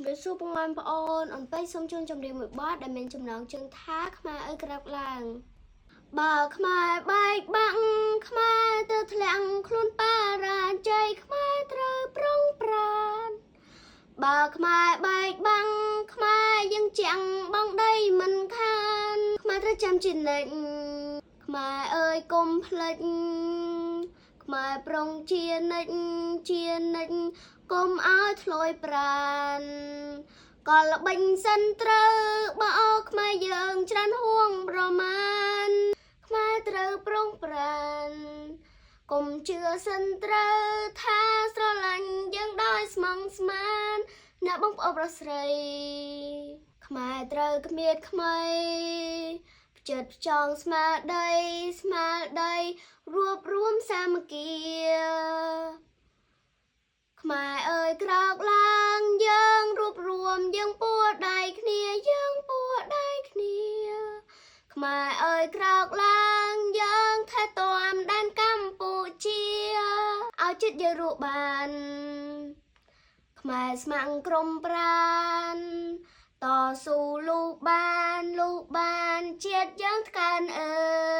ជំរាបសួរបងប្អូនអំពីសូមជូនចម្រៀងមួយបទដែលមានចំណងជើងថាខ្មែរអើយក្រាប់ឡើងបើខ្មែរបែកបាក់ខ្មែរទៅធ្លាំងខ្លួនបារាជ័យខ្មែរត្រូវប្រុងប្រានបើខ្មែរបែកបាំងខ្មែរយើងចាំងបងដីមិនខានខ្មែរត្រូវចាំជានិច្ចខ្មែរអើយកុំភ្លេចខ្មែរប្រុងជានិច្ចកុំឲ្យធ្លយប្រានក៏ល្បិញសិនត្រូវបើអោខ្មែរយើងច្រើនហួងប្រមាណខ្មែរត្រូវប្រុងប្រានកុំជឿសិនត្រូវថាស្រឡាញ់យើងដោយស្មងស្មានអ្នកបងប្អូនប្រុសស្រីខ្មែរត្រូវគ្មៀតខ្មៃផ្ចិតផ្ចង់ស្មារតីរួបរួមសាមគ្គីខ្មែរអើយក្រោកឡើងយើងរួបរួមយើងពួរដៃគ្នាខ្មែរអើយក្រោកឡើងយើងថែទាំដែនកម្ពុជាឲ្យចិត្តយើងរស់បានខ្មែរស្ម័គ្រក្រុមប្រានតស៊ូលូកបានជាតិយើងថ្កើងអើ